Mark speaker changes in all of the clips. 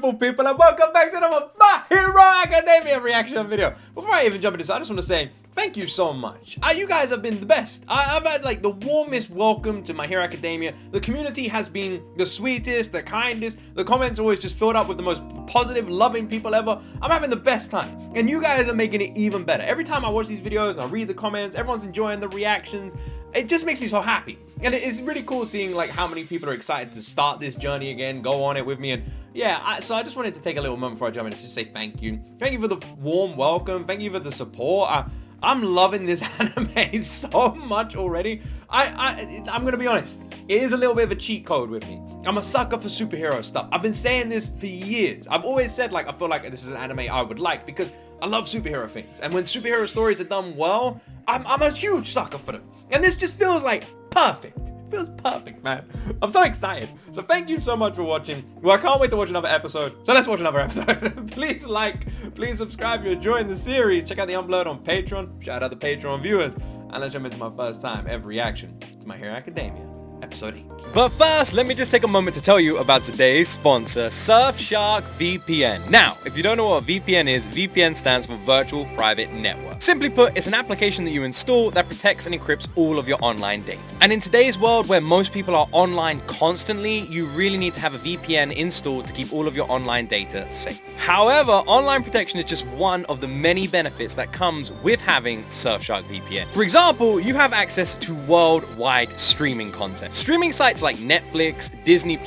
Speaker 1: beautiful people, and welcome back to another My Hero Academia reaction video. Before I even jump into this, I just want to say thank you so much. You guys have been the best. I've had like the warmest welcome to My Hero Academia. The community has been the sweetest, the kindest. The comments always just filled up with the most positive, loving people ever. I'm having the best time, and you guys are making it even better. Every time I watch these videos and I read the comments, everyone's enjoying the reactions. It just makes me so happy, and it's really cool seeing like how many people are excited to start this journey again, go on it with me. And yeah, so I just wanted to take a little moment before I jump in to just say thank you for the warm welcome, thank you for the support. I'm loving this anime so much already. I'm gonna be honest, it is a little bit of a cheat code with me. I'm a sucker for superhero stuff. I've been saying this for years. I've always said like I feel like this is an anime I would like because I love superhero things, and when superhero stories are done well, I'm a huge sucker for them. And this just feels like perfect. It feels perfect, man. I'm so excited. So thank you so much for watching. Well, I can't wait to watch another episode. So let's watch another episode. Please like, please subscribe if you're enjoying the series. Check out the Unblurred on Patreon. Shout out the Patreon viewers. And let's jump into my first time ever reaction to My Hero Academia. Episode 8.
Speaker 2: But first, let me just take a moment to tell you about today's sponsor, Surfshark VPN. Now, if you don't know what a VPN is, VPN stands for Virtual Private Network. Simply put, it's an application that you install that protects and encrypts all of your online data. And in today's world where most people are online constantly, you really need to have a VPN installed to keep all of your online data safe. However, online protection is just one of the many benefits that comes with having Surfshark VPN. For example, you have access to worldwide streaming content. Streaming sites like Netflix, Disney+,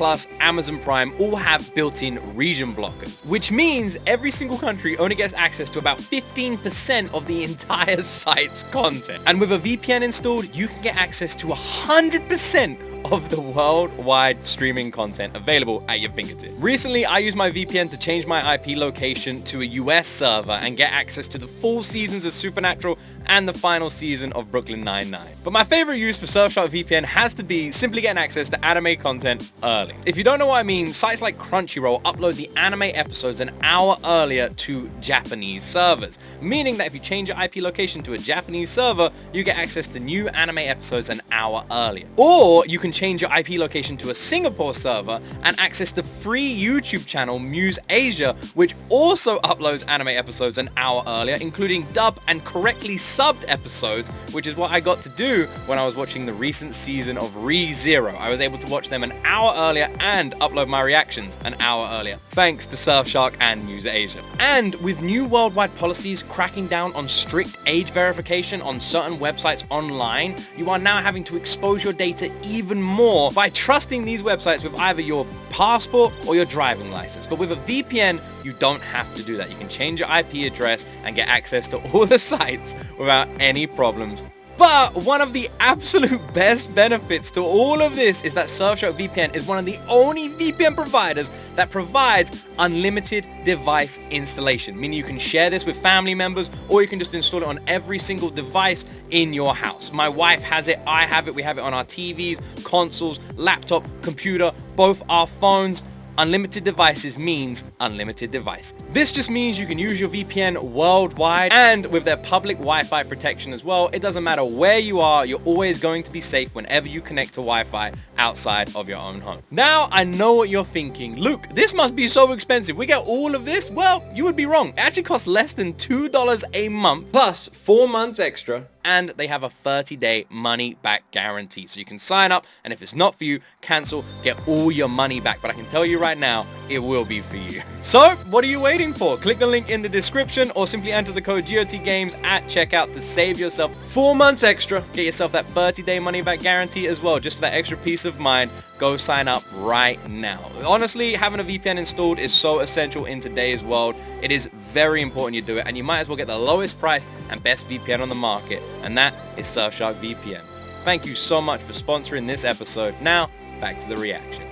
Speaker 2: Amazon Prime all have built-in region blockers, which means every single country only gets access to about 15% of the entire site's content. And with a VPN installed, you can get access to 100% of the worldwide streaming content available at your fingertips. Recently, I used my VPN to change my IP location to a US server and get access to the full seasons of Supernatural and the final season of Brooklyn Nine-Nine. But my favorite use for Surfshark VPN has to be simply getting access to anime content early. If you don't know what I mean, sites like Crunchyroll upload the anime episodes an hour earlier to Japanese servers, meaning that if you change your IP location to a Japanese server, you get access to new anime episodes an hour earlier. Or you can change your IP location to a Singapore server and access the free YouTube channel Muse Asia, which also uploads anime episodes an hour earlier, including dub and correctly subbed episodes, which is what I got to do when I was watching the recent season of Re:Zero. I was able to watch them an hour earlier and upload my reactions an hour earlier, thanks to Surfshark and Muse Asia. And with new worldwide policies cracking down on strict age verification on certain websites online, you are now having to expose your data even more by trusting these websites with either your passport or your driving license. But with a VPN, you don't have to do that. You can change your IP address and get access to all the sites without any problems. But one of the absolute best benefits to all of this is that Surfshark VPN is one of the only VPN providers that provides unlimited device installation, meaning you can share this with family members or you can just install it on every single device in your house. My wife has it, I have it, we have it on our TVs, consoles, laptop, computer, both our phones. Unlimited devices means unlimited devices. This just means you can use your VPN worldwide, and with their public Wi-Fi protection as well, it doesn't matter where you are, you're always going to be safe whenever you connect to Wi-Fi outside of your own home. Now, I know what you're thinking. Luke, this must be so expensive. We get all of this? Well, you would be wrong. It actually costs less than $2 a month, plus 4 months extra. And they have a 30-day money-back guarantee. So you can sign up, and if it's not for you, cancel, get all your money back. But I can tell you right now, it will be for you. So, what are you waiting for? Click the link in the description or simply enter the code G.O.T Games at checkout to save yourself 4 months extra. Get yourself that 30-day money-back guarantee as well, just for that extra peace of mind. Go sign up right now. Honestly, having a VPN installed is so essential in today's world. It is very important you do it, and you might as well get the lowest price and best VPN on the market, and that is Surfshark VPN. Thank you so much for sponsoring this episode. Now, back to the reaction.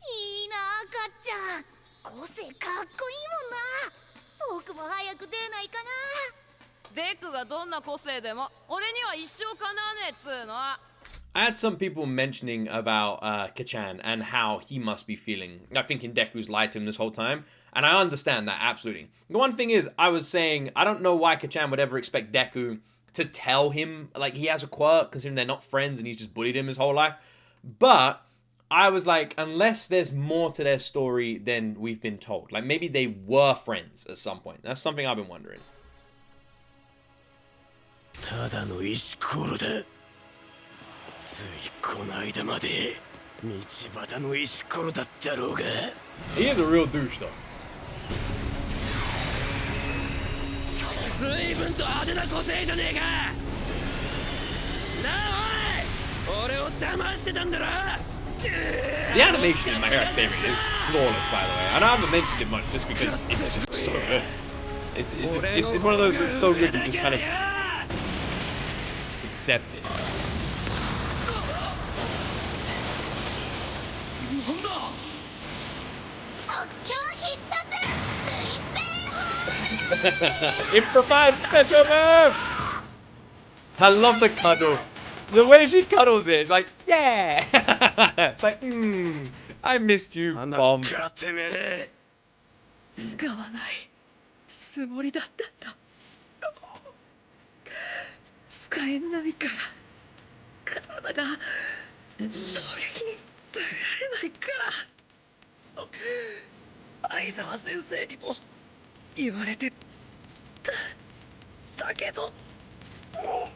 Speaker 3: いいなあかっちゃん個性かっこいいもんな僕も早く出ないかなデクがどんな個性でも俺には一生かなわねえっつうの
Speaker 1: I had some people mentioning about Kacchan and how he must be feeling. I think Deku's lied to him this whole time, and I understand that, absolutely. The one thing is, I was saying, I don't know why Kacchan would ever expect Deku to tell him, like, he has a quirk, considering they're not friends and he's just bullied him his whole life. But I was like, unless there's more to their story than we've been told. Like, maybe they were friends at some point. That's something I've been wondering.
Speaker 4: ただの石ころだ。ついこの間まで道端の石ころだったろうが。
Speaker 1: He is a real douche, though.
Speaker 4: 随分と派手な個性じゃねえか。なあおい、俺を騙してたんだろ。
Speaker 1: The animation in My Hero Academia is flawless, by the way. And I haven't mentioned it much just because it's just so good. It's one of those that's so good you just kind of accept it. Improvised special move! I love the cuddle. The way she cuddles it, like, yeah! It's like, I missed you, Bomb.
Speaker 4: 使わないつもりだったんだ。使えないから体が衝撃に耐えられないから。相沢先生にも言われてたけど、こ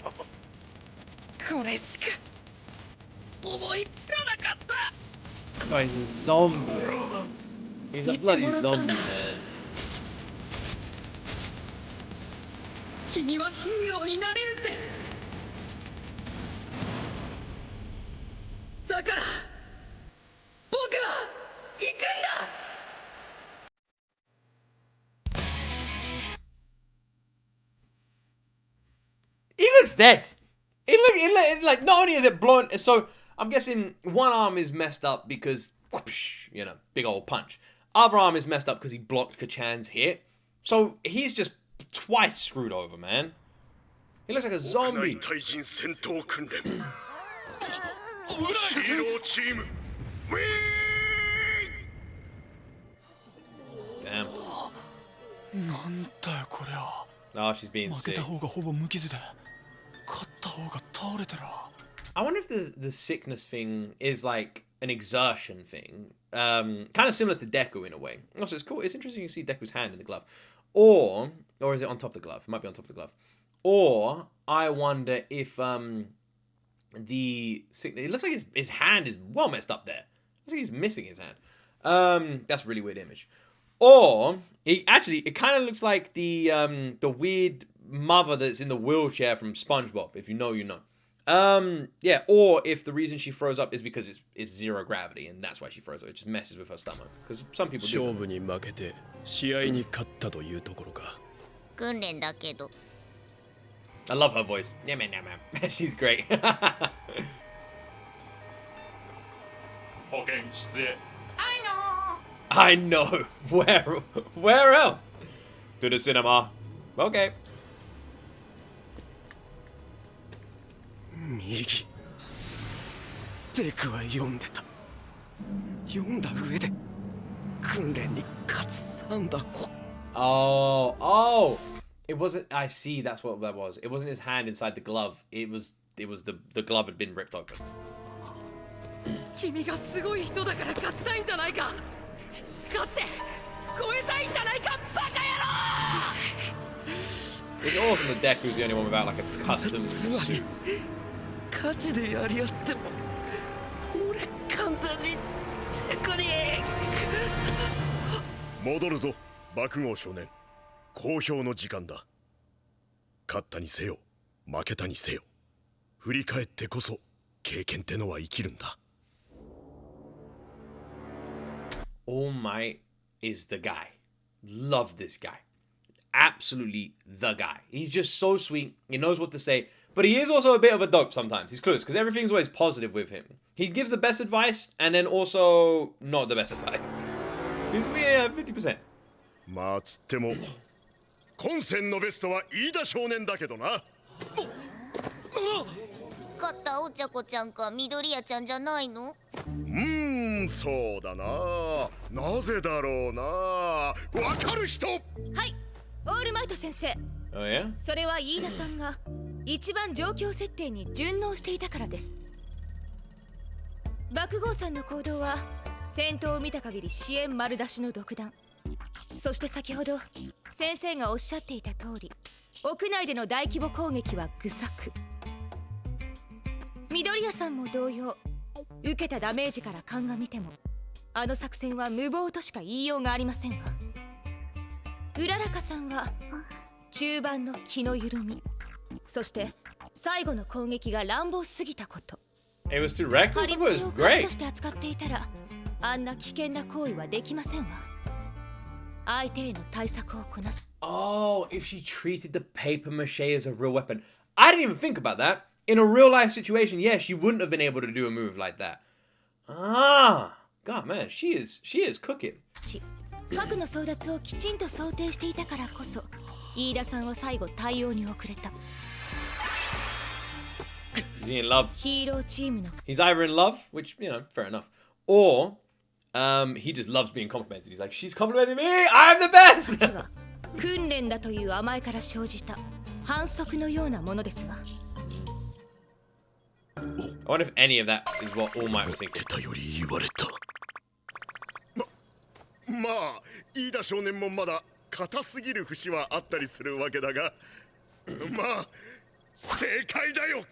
Speaker 4: れしか思いつかなかった。
Speaker 1: Oh, he's a zombie. He's a bloody zombie, man.
Speaker 4: 君はヒーローになれるって。だから僕は行くんだ。
Speaker 1: He looks dead. It like, not only is it blunt, so I'm guessing one arm is messed up because, whoosh, you know, big old punch. Other arm is messed up because he blocked Kacchan's hit. So he's just twice screwed over, man. He looks like a zombie. Damn. Oh, she's being sick. I wonder if the sickness thing is like an exertion thing. Kind of similar to Deku in a way. Also, it's cool. It's interesting to see Deku's hand in the glove. Or is it on top of the glove? It might be on top of the glove. Or I wonder if the sickness... It looks like his hand is well messed up there. It looks like he's missing his hand. That's a really weird image. Or it kind of looks like the weird mother that's in the wheelchair from SpongeBob. If you know, you know. Yeah, or if the reason she froze up is because it's zero gravity and that's why she froze up. It just messes with her stomach. Because some people do. I love her voice. Yeah, man. She's great. I know. Where else? To the cinema. Okay.
Speaker 4: 右デクは読んでた。読んだ上で訓練に勝つ算段を。
Speaker 1: Oh, it wasn't. I see. That's what that was. It wasn't his hand inside the glove. It was the glove had been ripped open.
Speaker 4: 君がすごい人だから勝ちたいんじゃないか。勝って超えたいんじゃないか、バカ野郎。
Speaker 1: It's awesome that Deku's the only one without like a custom suit.
Speaker 4: 勝ちでやり合っても俺完全にデクに。戻るぞ、爆豪少年。公表の時間だ。勝ったにせよ、負けたにせよ、振り返ってこそ経験ってのは生きるんだ。
Speaker 1: All Might is the guy. Love this guy. Absolutely the guy. He's just so sweet. He knows what to say. But he is also a bit of a dope sometimes. He's clueless because everything's always positive with him. He gives the best advice and then also not the best advice. He's 50%.
Speaker 4: まあつっても今戦のベストは飯田少年だけどな。
Speaker 3: 勝ったお茶子ちゃんか緑谷ちゃんじゃないの？
Speaker 4: そうだな。なぜだろうな。わかる人？はい、
Speaker 3: オールマイト先生。
Speaker 1: Oh yeah?
Speaker 3: それは飯田さんが一番状況設定に順応していたからです。爆豪さんの行動は戦闘を見た限り支援丸出しの独断。そして先ほど先生がおっしゃっていた通り、屋内での大規模攻撃は愚策。緑谷さんも同様、受けたダメージから鑑みてもあの作戦は無謀としか言いようがありませんわ。うららかさんは中盤の気の緩み、そして最後の攻撃が乱暴すぎたこと。
Speaker 1: It was too reckless.
Speaker 3: ハ
Speaker 1: I
Speaker 3: リ
Speaker 1: thought
Speaker 3: ボ
Speaker 1: it
Speaker 3: テ
Speaker 1: was
Speaker 3: を核
Speaker 1: great.
Speaker 3: として扱っていたらあんな危険な行為はできませんわ。相手への対策をこなし。
Speaker 1: Oh, if she treated the paper mache as a real weapon. I didn't even think about that. In a real life situation, yeah, she wouldn't have been able to do a move like that. Ah, God, man, she is cooking.
Speaker 3: 核の争奪をきちんと想定していたからこそ、飯田さんは最後対応に遅れた。
Speaker 1: Is he in love?
Speaker 3: ヒーローチームの
Speaker 1: He's either in love, which, you know, fair enough, or he just loves being complimented. He's like, she's complimenting me, I'm the best!
Speaker 3: は訓練だという甘えから生じた反則のようなものですわ。
Speaker 1: I wonder if any of that is what All Might was thinking.
Speaker 4: 出たより言われた。まあ飯田少年もまだ硬すぎる節はあったりするわけだが、まあ正解だよ。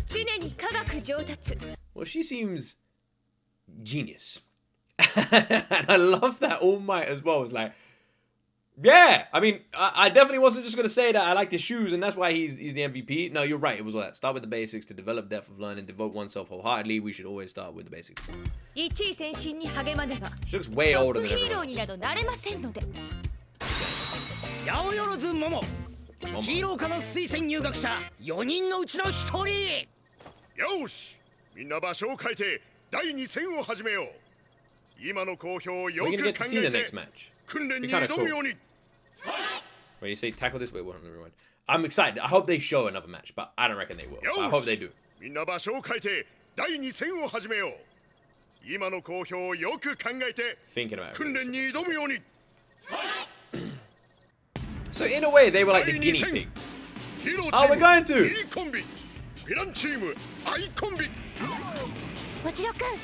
Speaker 3: 常に科学上達。
Speaker 1: Well, she seems genius. And I love that All Might as well. It's like, yeah, I mean, I definitely wasn't just going to say that I like his shoes and that's why he's the MVP. No, you're right. It was all that. Start with the basics to develop depth of learning, devote oneself wholeheartedly. We should always start with the basics.
Speaker 3: 一位先進に励まねば
Speaker 1: She looks way
Speaker 3: トッ
Speaker 1: older
Speaker 3: プ
Speaker 1: than
Speaker 3: ヒーロー
Speaker 1: everyone
Speaker 3: になどなれませんので。
Speaker 5: 八百万桃
Speaker 1: else.
Speaker 5: ヒーロー科の推薦入学者4人のうちの1人。
Speaker 4: よし、みんな場所を変えて第2戦を始めよう。今の好評をよ
Speaker 1: We're
Speaker 4: く
Speaker 1: going to
Speaker 4: 考
Speaker 1: get to see the
Speaker 4: えて
Speaker 1: next match.
Speaker 4: 訓練に
Speaker 1: Be kinda
Speaker 4: 挑むように。
Speaker 1: Where you say tackle this? Wait, never mind. I'm excited. I hope they show another match, but I don't reckon they will. I hope they do.
Speaker 4: みんな場所を変えて第2戦を始めよう。今の好評をよく考えて
Speaker 1: Thinking about it.
Speaker 4: 訓練に挑むように。
Speaker 1: So in a way, they were like the
Speaker 4: 第
Speaker 1: guinea
Speaker 4: 2戦
Speaker 1: pigs.
Speaker 4: ヒーロー
Speaker 1: Oh,
Speaker 4: チ
Speaker 1: we're
Speaker 4: ー
Speaker 1: going
Speaker 4: ム
Speaker 1: to.
Speaker 4: E コンビ、ヴィランチーム I コンビ。
Speaker 3: もちろくん、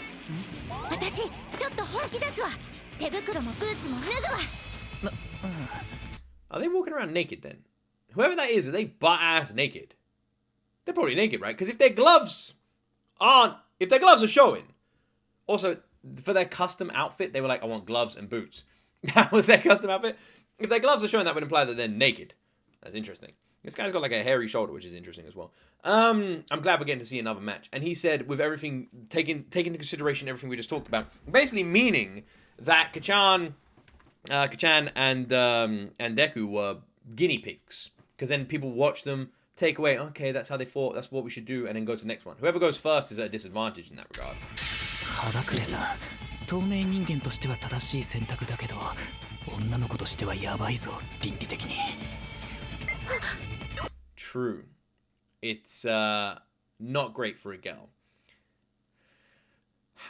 Speaker 3: 私ちょっと本気出すわ。手袋もブーツも脱ぐわ。
Speaker 1: Are they walking around naked then? Whoever that is, are they butt ass naked? They're probably naked, right? Because if their gloves are showing, also for their custom outfit, they were like, I want gloves and boots. That was their custom outfit. If their gloves are showing, that would imply that they're naked. That's interesting. This guy's got like a hairy shoulder, which is interesting as well. I'm glad we're getting to see another match. And he said, with everything taking into consideration everything we just talked about, basically meaning that Kacchan and Deku were guinea pigs, because then people watch them, take away, okay, that's how they fought, that's what we should do, and then go to the next one. Whoever goes first is at a disadvantage in that regard.
Speaker 5: 肌くれさん、透明人間としては正しい選択だけど、女の子としてはやばいぞ、倫理的に。
Speaker 1: True. It's not great for a girl.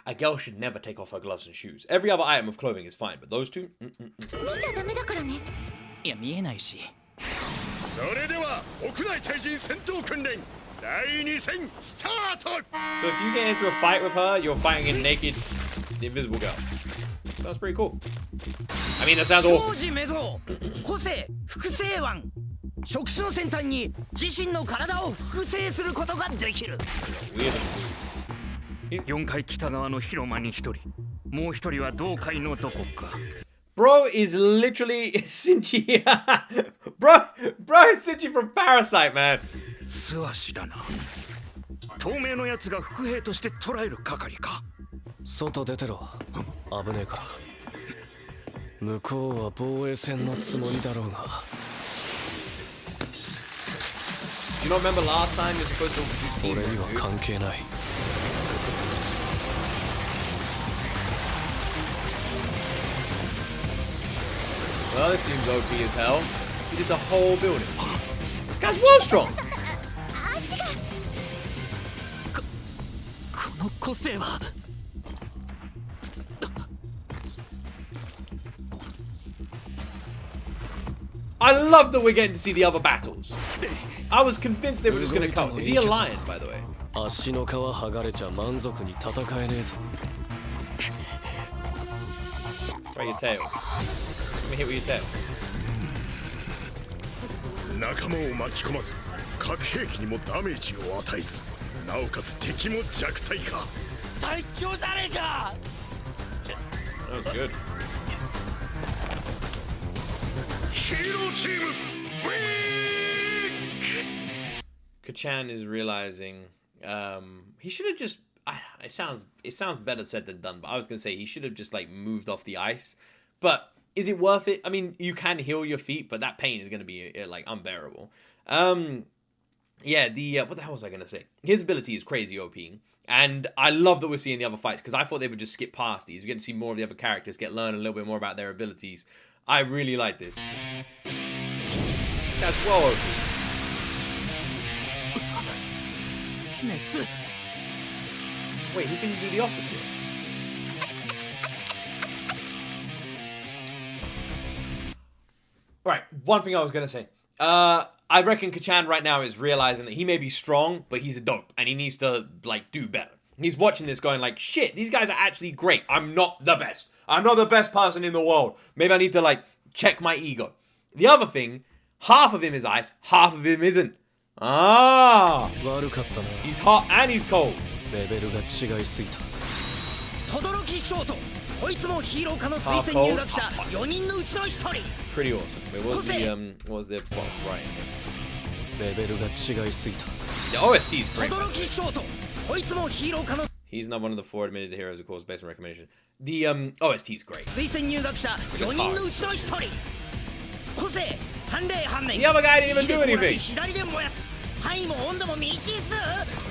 Speaker 1: A girl should never take off her gloves and shoes. Every other item of clothing is fine, but those two?
Speaker 3: 見ちゃダメだからね。
Speaker 5: いや、見えないし。
Speaker 4: それでは屋内対人戦闘訓練第2戦スタート。
Speaker 1: So if you get into a fight with her, you're fighting a naked, invisible girl. Sounds pretty cool. I mean, that sounds
Speaker 5: 長
Speaker 1: awful.
Speaker 5: 寿目像、個性、複製腕。触手の先端に自身の体を複製することができる。
Speaker 1: Weird.
Speaker 6: 4階北側の広間に1人、もう1人は同階のどこか。
Speaker 1: Bro is literally Shinji. bro is Shinji from Parasite, man.
Speaker 6: 素足だな。透明のやつが伏兵として捕らえる係か。
Speaker 7: 外出てろ。危ねえから。向こうは防衛戦のつもりだろうが。
Speaker 1: Do you not remember last time you're supposed to do team?
Speaker 7: 俺には関係ない。
Speaker 1: Well, this seems OP as hell. He did the whole building. This guy's world strong.
Speaker 3: 足が。
Speaker 5: この個性は。
Speaker 1: I love that we're getting to see the other battles. I was convinced they were just going to come. Is he a lion, by the way?
Speaker 7: 足の皮剥がれちゃ満足に戦えねえぞ。
Speaker 1: Try your tail. Let me hit with your tail.
Speaker 4: 仲間を巻き込まず核兵器にもダメージを与えずなおかつ敵も弱体化。
Speaker 5: 最強じゃねえか。
Speaker 1: That was good.
Speaker 4: ヒーローチーム
Speaker 1: Kacchan is realizing he should have just it sounds better said than done, but I was gonna say he should have just like moved off the ice. But is it worth it? I mean, you can heal your feet, but that pain is gonna be like unbearable. Yeah, what the hell was I gonna say? His ability is crazy OP, and I love that we're seeing the other fights because I thought they would just skip past these. We're getting to see more of the other characters, learn a little bit more about their abilities. I really like this. That's well OP. Wait, he can do the opposite. Right, one thing I was gonna say. I reckon Kacchan right now is realizing that he may be strong, but he's a dope, and he needs to, like, do better. He's watching this going like, shit, these guys are actually great. I'm not the best. I'm not the best person in the world. Maybe I need to, like, check my ego. The other thing, half of him is ice, half of him isn't. Ah! He's hot and he's cold.
Speaker 7: レベルが違いすぎた。
Speaker 5: 轟ショート。こいつもヒーロー科の推薦入学者4人のうちの1人。
Speaker 1: Pretty awesome. Wait, what was their plot? Right.
Speaker 7: レベルが違いすぎた。
Speaker 1: The OST is great.
Speaker 5: 轟ショート。こいつもヒーロー科の
Speaker 1: He's not one of the 4 admitted heroes, of course, based on recommendation. The OST is great.
Speaker 5: 推薦入学者4人のうちの1人。個性、判例判明。
Speaker 1: The other guy didn't even do anything.
Speaker 5: 左で燃やす。範囲も温度も未知数。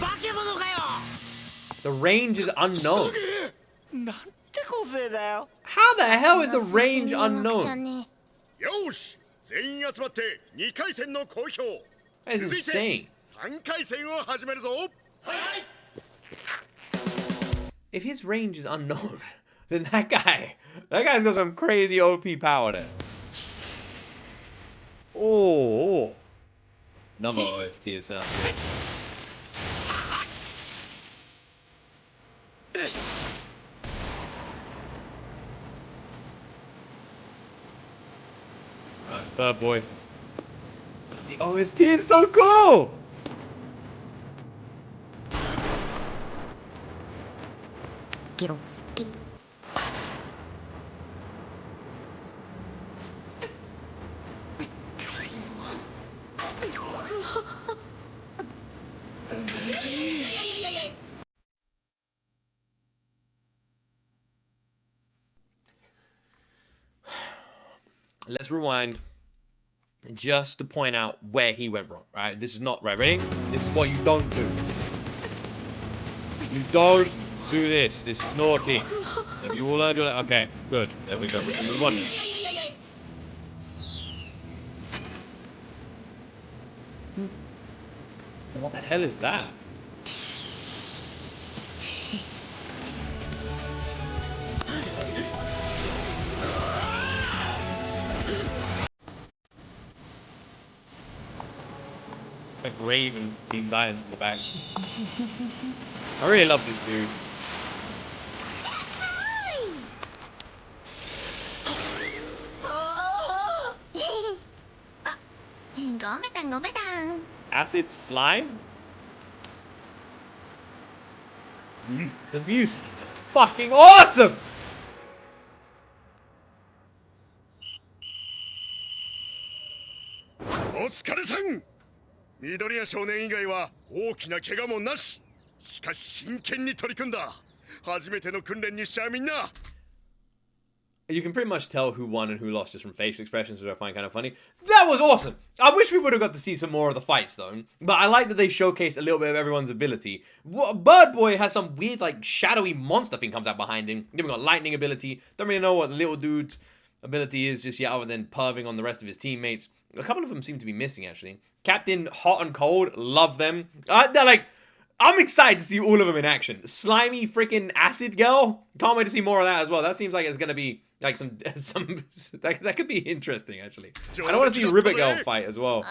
Speaker 5: 化け物かよ。
Speaker 1: The range is unknown.
Speaker 5: なんて個性だよ。
Speaker 1: How the hell is the range unknown?
Speaker 4: よし全員集まって2回戦の公表。
Speaker 1: That is insane.
Speaker 4: 3回戦を始めるぞ。はいはい。
Speaker 1: If his range is unknown, then that guy's got some crazy OP power there. Oh. Another OST is sounds good. Nice bird boy. The OST is so cool! Let's rewind just to point out where he went wrong, right? This is not right. Ready? This is what you don't do. You don't do this. This is naughty. Have you all learned your okay, good. There we go. We can move on. What the hell is that? Like Raven being dying in the back. I really love this dude. Acid slime? The music is fucking awesome!
Speaker 4: お疲れさん。緑谷少年以外は大きな怪我もなし。しかし真剣に取り組んだ。初めての訓練にしちゃうみんな。
Speaker 1: You can pretty much tell who won and who lost just from facial expressions, which I find kind of funny. That was awesome! I wish we would have got to see some more of the fights, though. But I like that they showcased a little bit of everyone's ability. Bird Boy has some weird, like, shadowy monster thing comes out behind him. Then we got lightning ability. Don't really know what the little dude's ability is just yet, other than perving on the rest of his teammates. A couple of them seem to be missing, actually. Captain Hot and Cold, love them. They're like... I'm excited to see all of them in action. Slimy freaking acid girl. Can't wait to see more of that as well. That seems like it's gonna be like some that could be interesting actually. I don't want to see Ribbit Girl fight as well.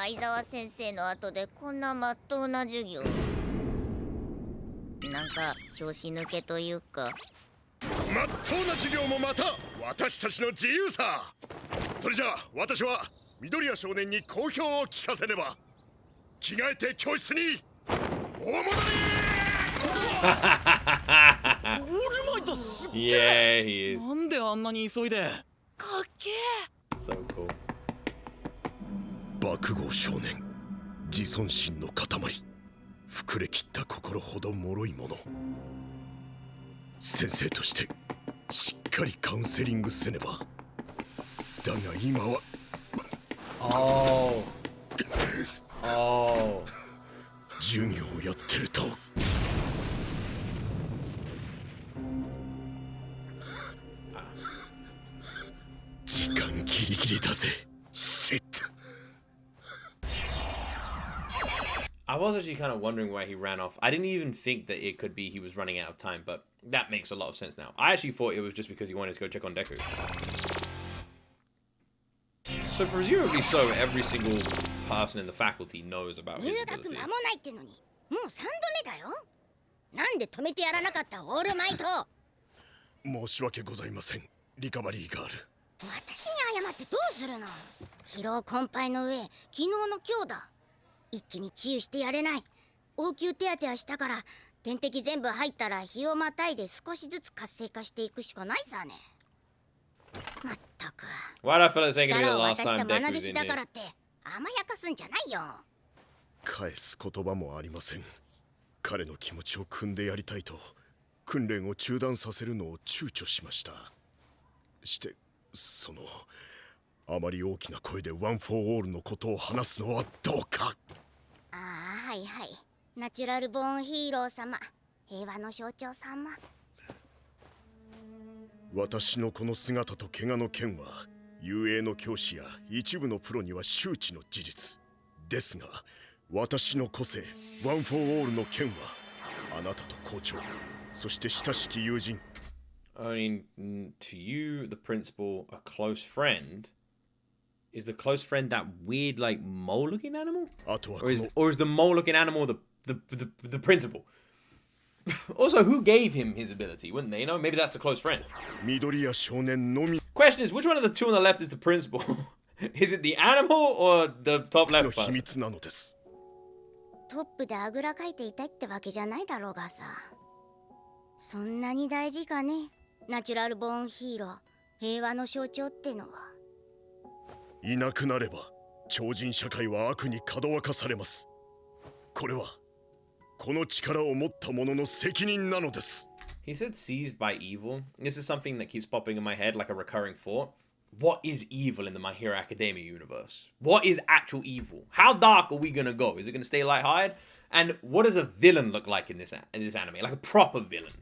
Speaker 8: なんか拍子抜けというか。
Speaker 4: まっとうな授業もまた私たちの自由さ。それじゃあ私は緑谷少年に好評を聞かせねば。着替えて教室にお戻り。
Speaker 1: Yeah, he is.
Speaker 5: なんであんなに急いで。
Speaker 3: かっけ
Speaker 1: So cool.
Speaker 4: 爆豪少年、自尊心の塊、膨れきった心ほど脆いもの。先生としてしっかりカウンセリングせねば。だが今は
Speaker 1: Oh. Oh.
Speaker 4: 授業をやってると時間ギリギリだぜ。シッ。
Speaker 1: I was actually kind of wondering why he ran off. I didn't even think that it could be he was running out of time, but that makes a lot of sense now. I actually thought it was just because he wanted to go check on Deku. So presumably so, every single person in the faculty knows about his
Speaker 8: 入学
Speaker 1: ability.
Speaker 8: 間もないってのにもう3度目だよ。なんで止めてやらなかったオールマイト。
Speaker 4: 申し訳ございません、リカバリーガール。
Speaker 8: 私に謝ってどうするの。疲労困憊の上昨日の今日だ。一気に治癒してやれない。応急手当てはしたから点滴全部入ったら日をまたいで少しずつ活性化していくしかないさね。まったく
Speaker 1: Why do I feel like saying it
Speaker 8: 力を
Speaker 1: the last
Speaker 8: 渡した
Speaker 1: time
Speaker 8: 愛
Speaker 1: Deku
Speaker 8: 弟
Speaker 1: was
Speaker 8: 子
Speaker 1: in
Speaker 8: だか
Speaker 1: here?
Speaker 8: らって甘やかすんじゃないよ。
Speaker 4: 返す言葉もありません。彼の気持ちを汲んでやりたいと訓練を中断させるのを躊躇しました。してそのあまり大きな声でワン・フォー・オールのことを話すのはどうか。
Speaker 8: ああはいはい。ナチュラルボーンヒーロー様、平和の象徴様。
Speaker 4: 私のこの姿と怪我の件は遊泳の教師や一部のプロには周知の事実ですが、私の個性ワン・フォー・オールの件はあなたと校長、そして親しき友人。
Speaker 1: I mean, to you, the principal, a close friend. Is the close friend that weird, like, mole-looking animal?
Speaker 4: あとは
Speaker 1: Or is the mole-looking animal the principal? Also, who gave him his ability? Wouldn't they? You know, maybe that's the close friend.
Speaker 4: 緑谷少年のみ
Speaker 1: Question is, which one of the two on the left is the principal? Is it the animal or the top
Speaker 4: の
Speaker 1: left
Speaker 4: 秘
Speaker 1: person?
Speaker 4: 密なのです。
Speaker 8: トップであぐらかいていたいってわけじゃないだろうがさ。そんなに大事かね、ナチュラルボーンヒーロー、平和の象徴ってのは。
Speaker 4: いなくなれば超人社会は悪にかどわかされます。これはこの力を持った者の責任なのです。
Speaker 1: He said seized by evil. This is something that keeps popping in my head like a recurring thought. What is evil in the My Hero Academia universe? What is actual evil? How dark are we gonna go? Is it gonna stay lighthearted? And what does a villain look like in this anime? Like a proper villain.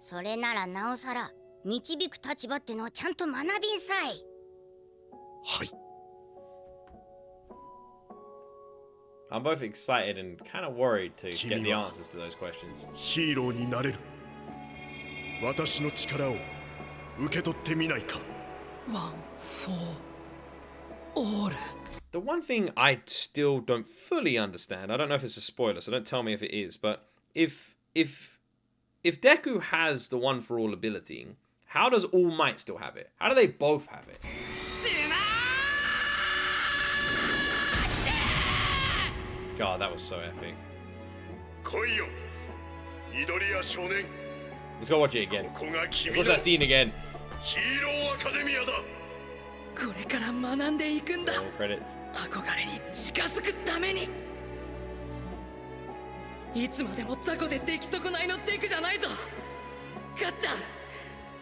Speaker 8: それならなおさら導く立場ってのをちゃんと学びんさい。
Speaker 4: はい。
Speaker 1: I'm both excited and kind of worried to get the answers to those questions.
Speaker 4: ヒーローになれる。私の力を受け取ってみないか。
Speaker 5: ワン・フォー・オール。
Speaker 1: The one thing I still don't fully understand, I don't know if it's a spoiler, so don't tell me if it is, but if Deku has the One for All ability, how does All Might still have it? How do they both have it? God, that was so epic.
Speaker 4: 来いよ、緑谷少年。
Speaker 1: Let's go watch it again.
Speaker 4: ここが
Speaker 1: Let's
Speaker 4: 君
Speaker 1: watch
Speaker 4: の
Speaker 1: that scene again.
Speaker 4: ヒーローアカデミアだ。
Speaker 5: これから学んでいくんだ。
Speaker 1: All credits.
Speaker 5: 憧れに近づくために。いつまでも雑魚で出来損ないのデクじゃないぞ。カッチャン、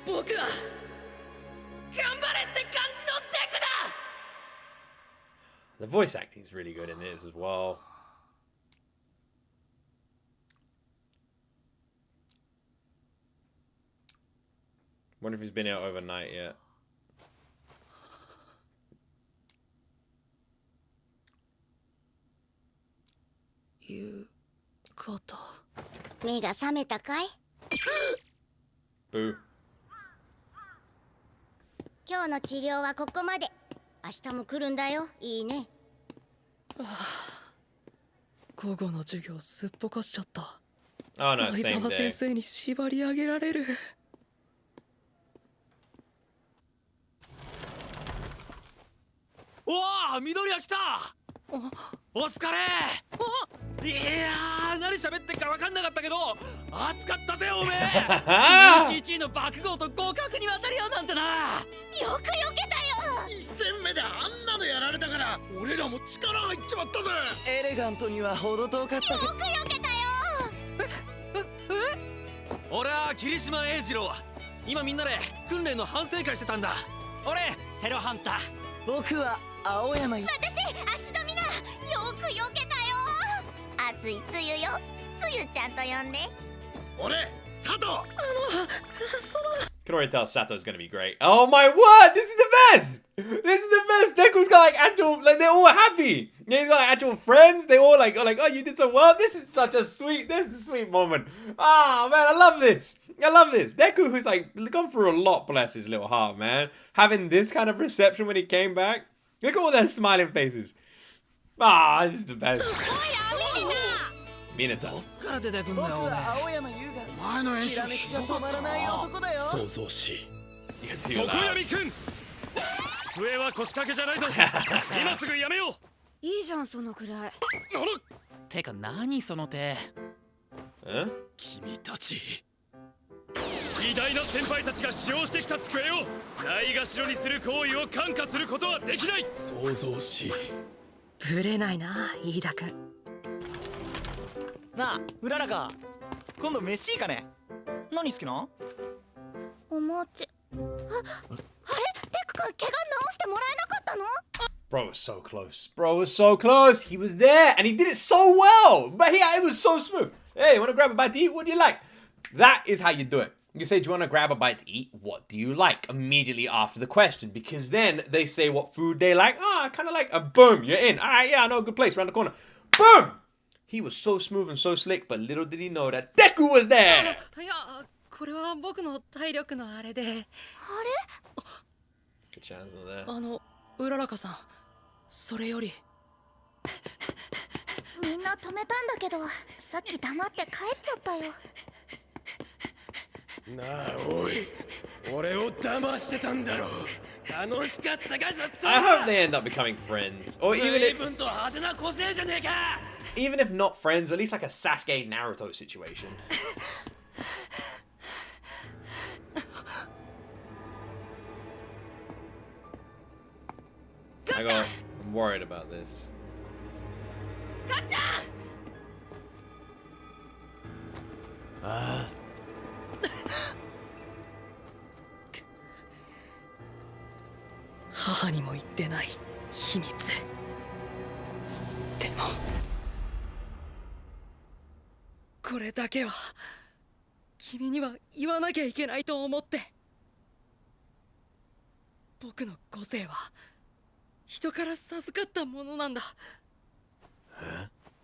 Speaker 5: 僕は頑張れって感じのデクだ。
Speaker 1: The voice acting is really good in this as well. Wonder if he's been out overnight yet.
Speaker 5: いうこと。
Speaker 8: 目が覚めたかい。
Speaker 1: Boo.
Speaker 8: 今日の治療はここまで。明日も来るんだよ。いいね。
Speaker 5: 午後の授業すっぽかしちゃった。
Speaker 1: Oh no,
Speaker 5: 相
Speaker 1: same
Speaker 5: 沢
Speaker 1: day.
Speaker 5: 先生に縛り上げられる。
Speaker 7: おお、緑谷来た。お疲れ。いやー、何喋ってっか分かんなかったけど熱かったぜおめえ。UCG の爆豪と互角に渡り合うなんてな。
Speaker 8: よくよけたよ。
Speaker 4: 一戦目であんなのやられたから俺らも力入っちまったぜ。
Speaker 7: エレガントには程遠かったけど。
Speaker 8: よくよけたよ。
Speaker 7: 俺は霧島英二郎。今みんなで訓練の反省会してたんだ。俺セロハンター。僕は青山。
Speaker 8: 私足止みだ。よくよけたよ。熱いつゆよ。つゆちゃんと呼んで。
Speaker 4: 俺佐藤。
Speaker 1: Can already tell Sato's gonna be great. Oh my word! This is the best! This is the best! Deku's got like actual, like they're all happy. Yeah, he's got like actual friends. They all like, oh you did so well. This is such a sweet moment. Ah man, I love this. I love this. Deku, who's like gone through a lot, bless his little heart, man. Having this kind of reception when he came back. Look at all their smiling faces. Ah, this is the best. Minato.
Speaker 7: どっから出てくんだよお前。
Speaker 4: お前の演習
Speaker 7: 気が止まらない男だよ。
Speaker 4: 想像し。
Speaker 1: You're too
Speaker 6: 常
Speaker 1: loud.
Speaker 6: 闇くん、机は腰掛けじゃないぞ。今すぐやめよう。
Speaker 3: いいじゃんそのくらい。
Speaker 6: あら、
Speaker 7: てか何その手。
Speaker 1: Huh?
Speaker 4: 君たち。
Speaker 6: 偉大な先輩たちが使用してきた机をないがしろにする行為を看過することはできない。
Speaker 4: 想像し。
Speaker 5: ぶれないな、飯田君。
Speaker 9: なあ、うららか。今度飯いいかね。何好きな？
Speaker 8: お餅。あれ、テク君怪我直してもらえなかったの？
Speaker 1: Bro was so close. Bro was so close. He was there and he did it so well. But yeah, it was so smooth. Hey, you want to grab a bite to eat? What do you like? That is how you do it. You say, do you want to grab a bite to eat? What do you like? Immediately after the question. Because then they say what food they like. Oh, I kind of like, boom, you're in. All right, yeah, I know a good place around the corner. Boom! He was so smooth and so slick, but little did he know that Deku was there.
Speaker 5: いや、これは僕の体力のあれで。
Speaker 1: Kacchan's not there.
Speaker 5: うららかさん、それより。
Speaker 8: みんな止めたんだけど、さっき黙って帰っちゃったよ。
Speaker 4: なあおい、俺を騙してたんだろ。楽しかったかずっと。
Speaker 1: I hope they end up becoming friends. Or even
Speaker 4: 随
Speaker 1: if,
Speaker 4: 分と派手な個性じゃねえか。
Speaker 1: even if not friends, at least like a Sasuke Naruto situation. I'm worried about this.
Speaker 8: Kacchan!
Speaker 5: 母にも言ってない秘密。でもこれだけは君には言わなきゃいけないと思って。僕の個性は人から授かったものなんだ。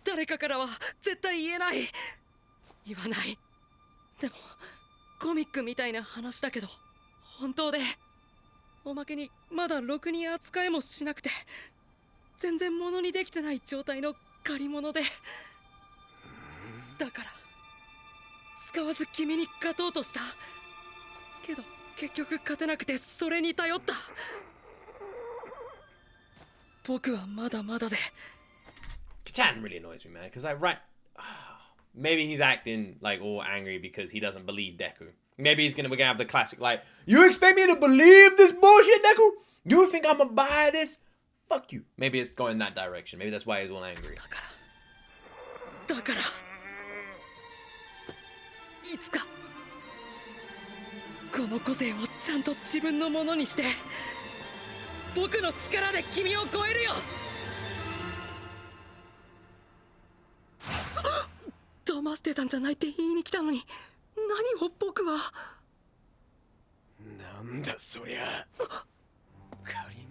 Speaker 5: 誰かからは絶対言えない。言わない。でもコミックみたいな話だけど本当で、おまけにまだろくに扱いもしなくて全然物にできてない状態の借り物で、だから使わず君に勝とうとしたけど結局勝てなくてそれに頼った。僕はまだまだで。
Speaker 1: Kacchan really annoys me, man, because like maybe he's acting like all angry because he doesn't believe Deku. Maybe we're gonna have the classic like, you expect me to believe this bullshit, Deku? You think I'm gonna buy this? Fuck you. Maybe it's going that direction. Maybe that's why he's all angry.
Speaker 5: だからいつかこの個性をちゃんと自分のものにして、僕の力で君を超えるよ。騙してたんじゃないって言いに来たのに、何を僕は。
Speaker 4: なんだそりゃ。借り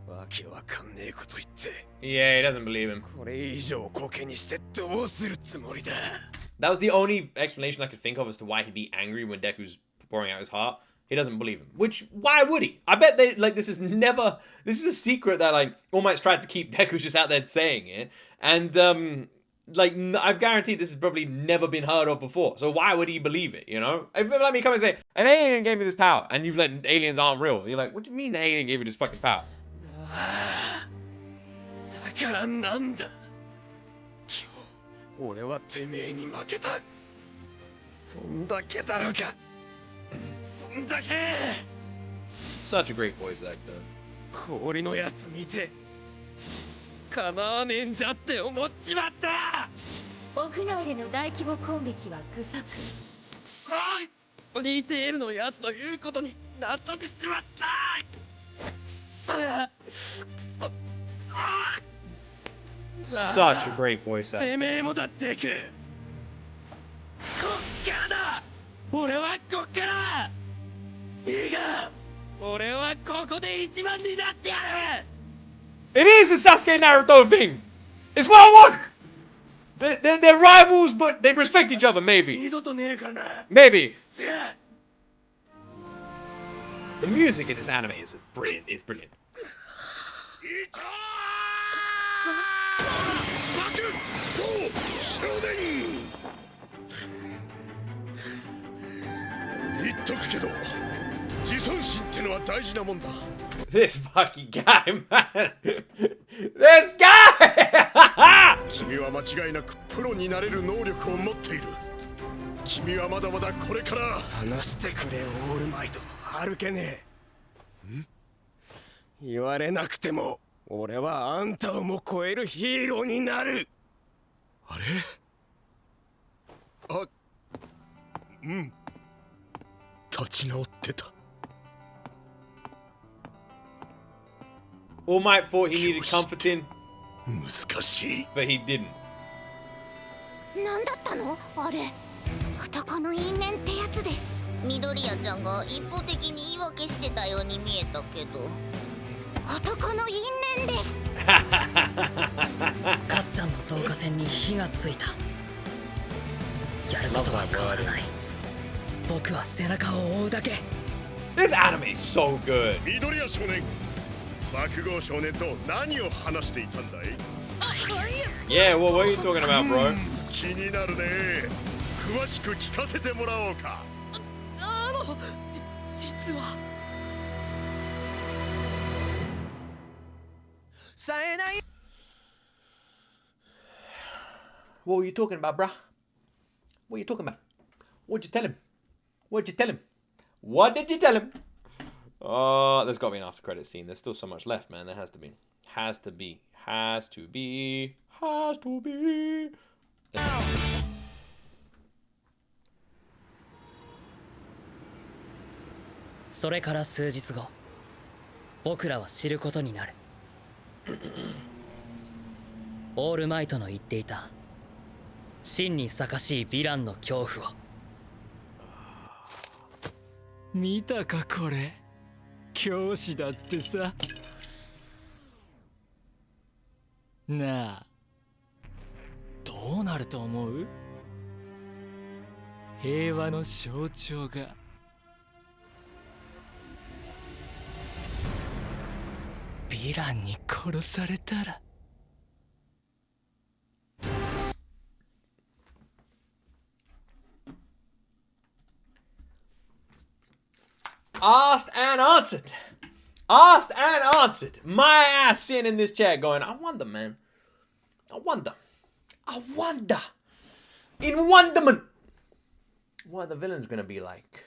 Speaker 4: 物。わけわかんねえこと言って。
Speaker 1: Yeah, he doesn't believe him.
Speaker 4: これ以上コケにしてどうするつもりだ。
Speaker 1: That was the only explanation I could think of as to why he'd be angry when Deku's pouring out his heart. He doesn't believe him. Which, why would he? I bet they, like, this is a secret that, like, All Might's tried to keep. Deku's just out there saying it. And, like, I guarantee this has probably never been heard of before. So why would he believe it, you know? If let me come and say, an alien gave me this power, and you've let aliens aren't real. You're like, what do you mean an alien gave you this fucking power?
Speaker 6: だからなんだ。今日俺はてめえに負けた。そんだけだろか。そんだけ。
Speaker 1: Such a great voice actor.
Speaker 6: 氷のやつ見て。叶わねえんじゃって思っちまった。
Speaker 3: 屋内での大規模攻撃は愚策。
Speaker 6: さあ、リテールのやつの言うことに納得しちまった。さあ、
Speaker 1: Such a great voice actor.
Speaker 6: てめえもだってく。こっからだ。俺はこっから。いいか。俺はここで一番になってやる。
Speaker 1: It is a Sasuke Naruto thing. It's what I want. They're rivals, but they respect each other. Maybe.
Speaker 6: 二度とねえからな。
Speaker 1: Maybe.
Speaker 6: せや。
Speaker 1: The music in this anime is brilliant. It's brilliant.
Speaker 6: いた
Speaker 4: バクゴー少年言っとくけど自尊心ってのは大事なもんだ
Speaker 1: This fucking guy, man. This guy.
Speaker 4: 君は間違いなくプロになれる能力を持っている君はまだまだこれから
Speaker 7: 話してくれオールマイト歩けねえん言われなくても俺はあんたをも超えるヒーローになる
Speaker 4: あれあうん立ち直ってた
Speaker 1: All Might thought he needed comforting,
Speaker 4: 難しい
Speaker 1: but he didn't.
Speaker 8: 何だったのあれ男の因縁ってやつです緑谷ちゃんが一方的に言い訳してたように見えたけど男の因縁です
Speaker 5: カッちゃんの導火線に火がついたやることは変わらない僕は背中を追うだけ
Speaker 1: This anime is so good.
Speaker 4: 緑谷少年爆豪少年と何を話していたんだい
Speaker 1: Yeah, well, what are you talking about, bro?
Speaker 4: 気になるね詳しく聞かせてもらおうか
Speaker 5: 実は冴えない
Speaker 1: What were you talking about, bruh? What are you talking about? What'd you tell him? What'd you tell him? What did you tell him? Oh, there's got to be an after credit scene. There's still so much left, man. There has to be. Has to be. Has to be. Has to be.
Speaker 5: それから数日後僕らは知ることになるオールマイトの言っていた真に逆しいヴィランの恐怖を
Speaker 6: 見たかこれ教師だってさなあどうなると思う平和の象徴がヴィランに殺されたら
Speaker 1: Asked and answered. Asked and answered. My ass sitting in this chair going, I wonder, man. I wonder. In wonderment. What are the villains going to be like?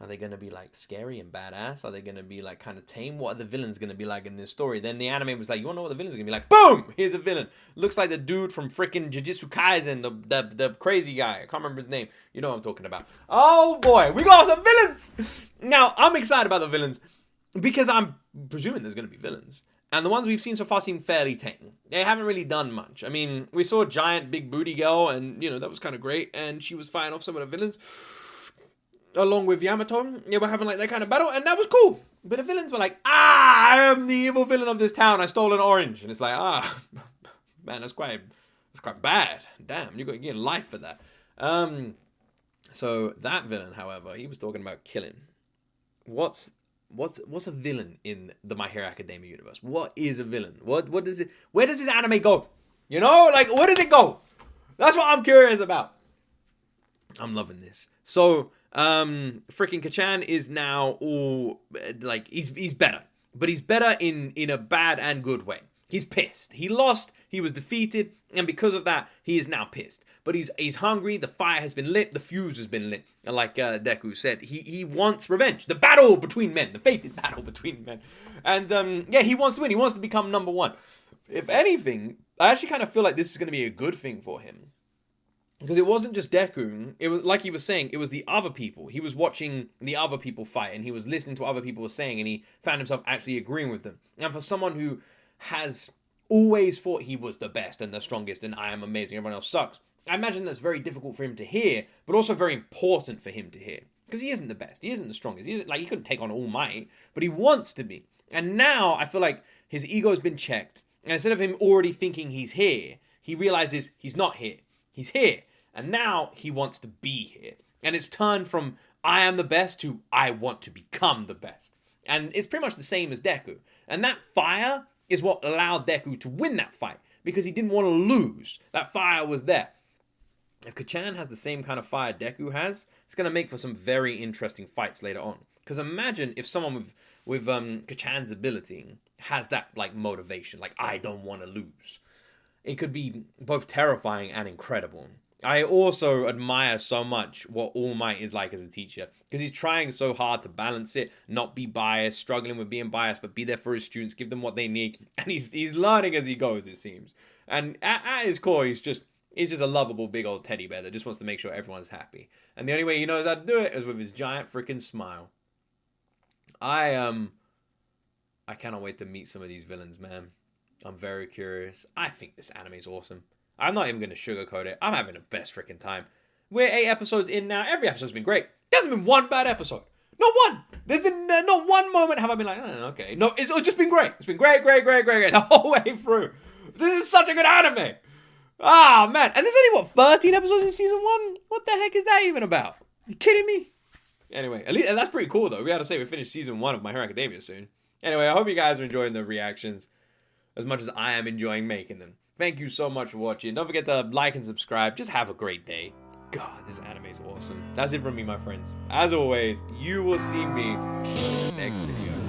Speaker 1: Are they going to be like scary and badass? Are they going to be like kind of tame? What are the villains going to be like in this story? Then the anime was like, you want to know what the villains are going to be like? Boom! Here's a villain. Looks like the dude from freaking Jujutsu Kaisen, the crazy guy. I can't remember his name. You know what I'm talking about. Oh boy, we got some villains! Now, I'm excited about the villains because I'm presuming there's going to be villains. And the ones we've seen so far seem fairly tame. They haven't really done much. I mean, we saw a giant big booty girl and, you know, that was kind of great. And she was fighting off some of the villains. Along with Yamato, they were having like that kind of battle, and that was cool. But the villains were like, I am the evil villain of this town. I stole an orange. And it's like, man, that's quite bad. Damn, you're getting life for that. So that villain, however, he was talking about killing. what's a villain in the My Hero Academia universe? What is a villain? What does it? Where does this anime go? You know, like where does it go? That's what I'm curious about. I'm loving this. So, freaking Kacchan is now all like he's better, but he's better in a bad and good way. He's pissed. He lost. He was defeated, and because of that, he is now pissed. But he's hungry. The fire has been lit. The fuse has been lit. And like Deku said, he wants revenge. The battle between men. The fated battle between men. And yeah, he wants to win. He wants to become number one. If anything, I actually kind of feel like this is going to be a good thing for him. Because it wasn't just Deku. It was like he was saying, it was the other people. He was watching the other people fight, and he was listening to what other people were saying, and he found himself actually agreeing with them. And for someone who has always thought he was the best and the strongest, and I am amazing, everyone else sucks, I imagine that's very difficult for him to hear, but also very important for him to hear. Because he isn't the best. He isn't the strongest. He couldn't take on All Might, but he wants to be. And now I feel like his ego's been checked, and instead of him already thinking he's here, he realizes he's not here. He's here. And now he wants to be here. And it's turned from I am the best to I want to become the best. And it's pretty much the same as Deku. And that fire is what allowed Deku to win that fight. Because he didn't want to lose. That fire was there. If Kacchan has the same kind of fire Deku has, it's going to make for some very interesting fights later on. Because imagine if someone with Kacchan's ability has that like motivation. Like, I don't want to lose. It could be both terrifying and incredible. I also admire so much what All Might is like as a teacher, because he's trying so hard to balance it, not be biased, struggling with being biased, but be there for his students, give them what they need, and he's learning as he goes, it seems. And at his core, he's just a lovable big old teddy bear that just wants to make sure everyone's happy. And the only way he knows how to do it is with his giant freaking smile. I cannot wait to meet some of these villains, man. I'm very curious. I think this anime is awesome. I'm not even going to sugarcoat it. I'm having the best freaking time. We're 8 episodes in now. Every episode's been great. There hasn't been one bad episode. Not one. There's been not one moment have I been like, oh, okay. No, it's just been great. It's been great the whole way through. This is such a good anime. Ah, man. And there's only, 13 episodes in season 1? What the heck is that even about? Are you kidding me? Anyway, at least, and that's pretty cool, though. We gotta say we finished season 1 of My Hero Academia soon. Anyway, I hope you guys are enjoying the reactions as much as I am enjoying making them. Thank you so much for watching. Don't forget to like and subscribe. Just have a great day. God, this anime is awesome. That's it from me, my friends. As always, you will see me in the next video.